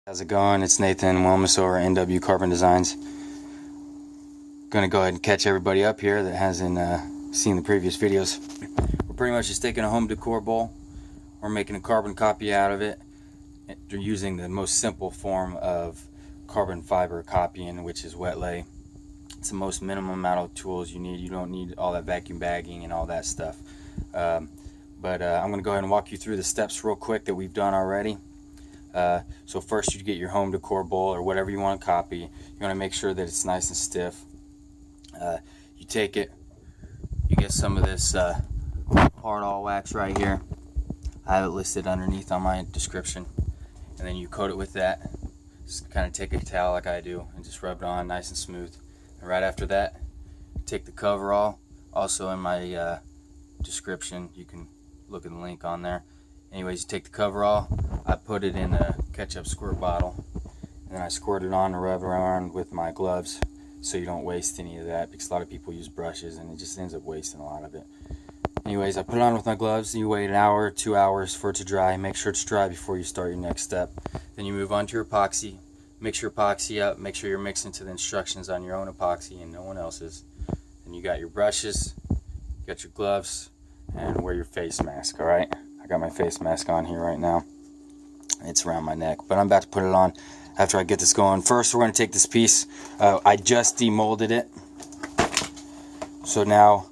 How's it going? It's Nathan Wellness over at NW Carbon Designs. Gonna go ahead and catch everybody up here that hasn't seen the previous videos. We're pretty much just taking a home decor bowl. We're making a carbon copy out of it. They're using the most simple form of carbon fiber copying, which is wet lay. It's the most minimum amount of tools you need. You don't need all that vacuum bagging and all that stuff. I'm gonna go ahead and walk you through the steps real quick that we've done already. So first you get your home decor bowl or whatever you want to copy. You want to make sure that it's nice and stiff. You take it, you get some of this hard all wax right here. I have it listed underneath on my description, and then you coat it with that. Just kind of take a towel like I do and just rub it on nice and smooth. And right after that, take the coverall. Also in my description, you can look at the link on there. Anyways, you take the coverall. I put it in a ketchup squirt bottle, and then I squirt it on and rub around with my gloves so you don't waste any of that, because a lot of people use brushes and it just ends up wasting a lot of it. Anyways, I put it on with my gloves. You wait an hour, 2 hours for it to dry. Make sure it's dry before you start your next step. Then you move on to your epoxy. Mix your epoxy up. Make sure you're mixing to the instructions on your own epoxy and no one else's. Then you got your brushes, you got your gloves, and wear your face mask, alright? I got my face mask on here right now. It's around my neck, but I'm about to put it on after I get this going. First, we're going to take this piece. I just demolded it, so now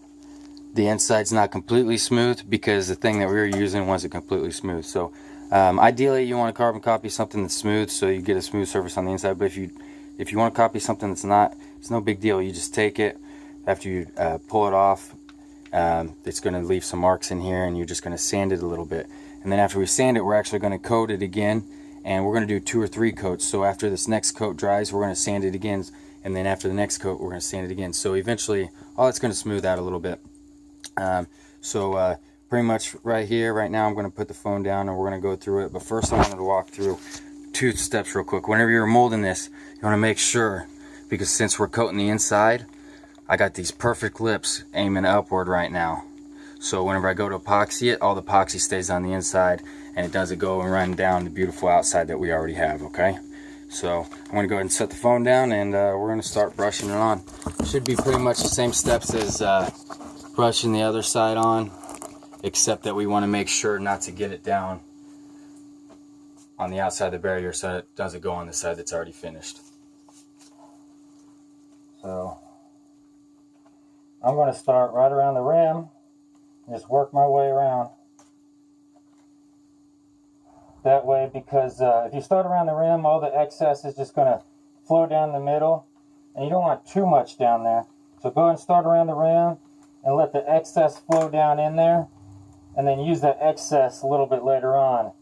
the inside's not completely smooth because the thing that we were using wasn't completely smooth. So ideally, you want to carbon copy something that's smooth, so you get a smooth surface on the inside. But if you want to copy something that's not, it's no big deal. You just take it after you pull it off. It's going to leave some marks in here, and you're just going to sand it a little bit. And then after we sand it, we're actually going to coat it again, and we're going to do 2 or 3 coats. So after this next coat dries, we're going to sand it again, and then after the next coat, we're going to sand it again. So eventually, all it's going to smooth out a little bit. Pretty much right here, right now, I'm going to put the phone down, and we're going to go through it. But first, I wanted to walk through 2 steps real quick. Whenever you're molding this, you want to make sure, because since we're coating the inside, I got these perfect lips aiming upward right now. So whenever I go to epoxy it, all the epoxy stays on the inside and it doesn't go and run down the beautiful outside that we already have, okay? So I'm going to go ahead and set the phone down, and we're going to start brushing it on. Should be pretty much the same steps as brushing the other side on, except that we want to make sure not to get it down on the outside of the barrier so it doesn't go on the side that's already finished. So I'm going to start right around the rim. Just work my way around that way, because if you start around the rim, all the excess is just going to flow down the middle, and you don't want too much down there. So go ahead and start around the rim and let the excess flow down in there, and then use that excess a little bit later on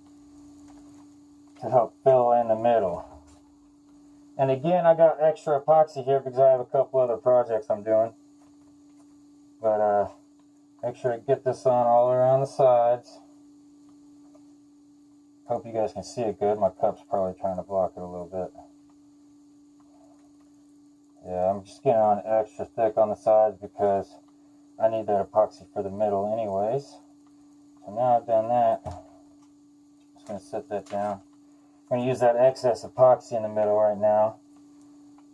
to help fill in the middle. And again, I got extra epoxy here because I have a couple other projects I'm doing. But make sure to get this on all around the sides. Hope you guys can see it good. My cup's probably trying to block it a little bit. Yeah, I'm just getting on extra thick on the sides because I need that epoxy for the middle anyways. So now I've done that, I'm just going to set that down. I'm going to use that excess epoxy in the middle right now.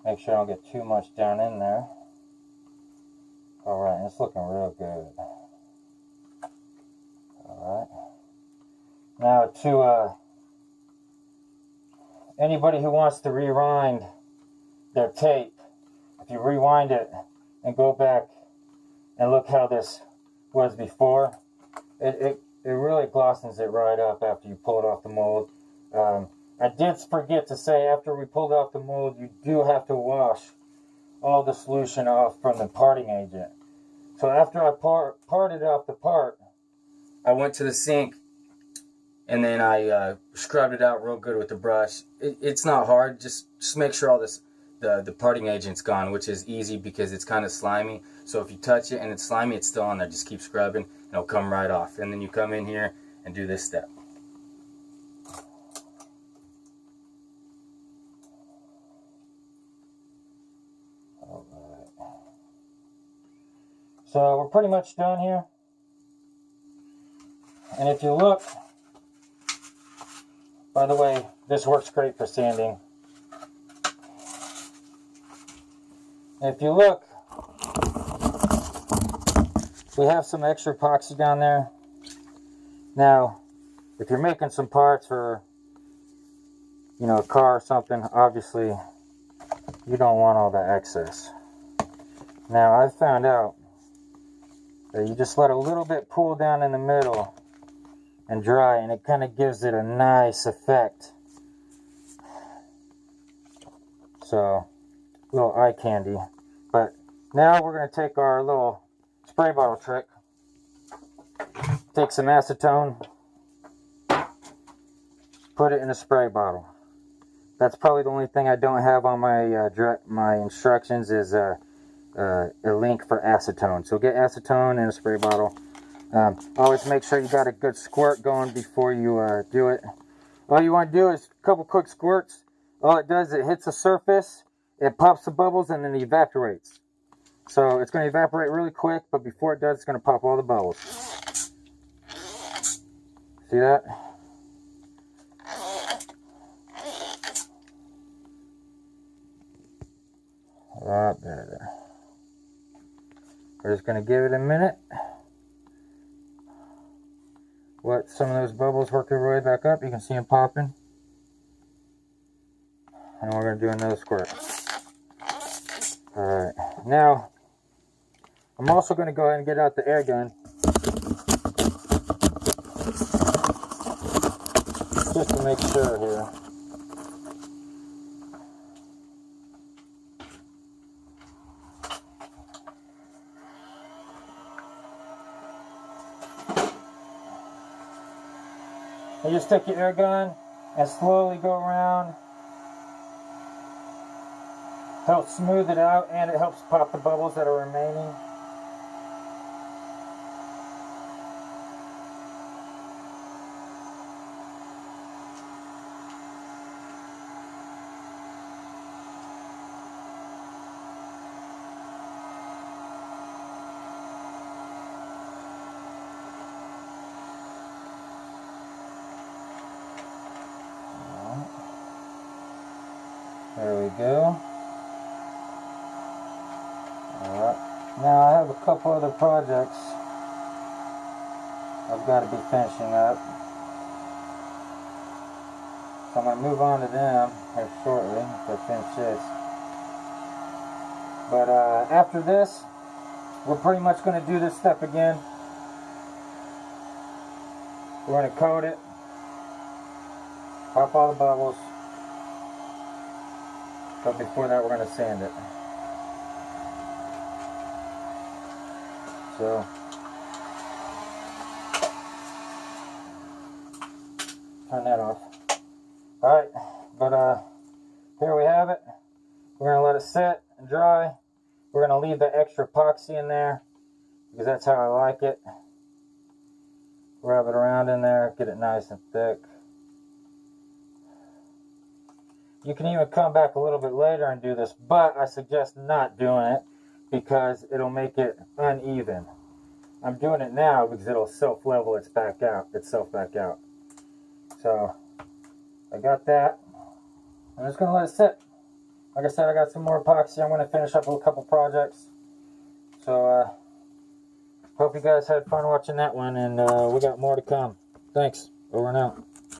Make sure I don't get too much down in there. Alright, it's looking real good. Alright. Now to anybody who wants to rewind their tape, if you rewind it and go back and look how this was before, it really glossens it right up after you pull it off the mold. I did forget to say, after we pulled off the mold, you do have to wash all the solution off from the parting agent. So after I parted off the part, I went to the sink and then I scrubbed it out real good with the brush. It's not hard, just make sure all this the parting agent's gone, which is easy because it's kind of slimy. So if you touch it and it's slimy, it's still on there. Just keep scrubbing and it'll come right off. And then you come in here and do this step. So we're pretty much done here. And if you look, by the way, this works great for sanding. And if you look, we have some extra epoxy down there. Now, if you're making some parts for, you know, a car or something, obviously you don't want all that excess. Now, I found out that you just let a little bit pool down in the middle and dry, and it kind of gives it a nice effect. So, little eye candy. But now we're going to take our little spray bottle trick. Take some acetone, put it in a spray bottle. That's probably the only thing I don't have on my my instructions is a link for acetone. So get acetone in a spray bottle. Always make sure you got a good squirt going before you do it. All you want to do is a couple quick squirts. All it does is it hits the surface, it pops the bubbles, and then it evaporates. So it's going to evaporate really quick, but before it does, it's going to pop all the bubbles. See that? There. We're just going to give it a minute. Let some of those bubbles work their way back up. You can see them popping. And we're going to do another squirt. Alright, now I'm also going to go ahead and get out the air gun. Just to make sure here. You just take your air gun and slowly go around. Helps smooth it out, and it helps pop the bubbles that are remaining. There we go. Alright. Now I have a couple other projects I've got to be finishing up. So I'm going to move on to them here shortly to finish this. But after this, we're pretty much going to do this step again. We're going to coat it, pop all the bubbles. But before that, we're going to sand it. So, turn that off. Alright, but here we have it. We're going to let it sit and dry. We're going to leave the extra epoxy in there because that's how I like it. Rub it around in there, get it nice and thick. You can even come back a little bit later and do this, but I suggest not doing it because it'll make it uneven. I'm doing it now because it'll self-level itself back out. So, I got that. I'm just going to let it sit. Like I said, I got some more epoxy. I'm going to finish up with a couple projects. So, hope you guys had fun watching that one, and we got more to come. Thanks. Over and out.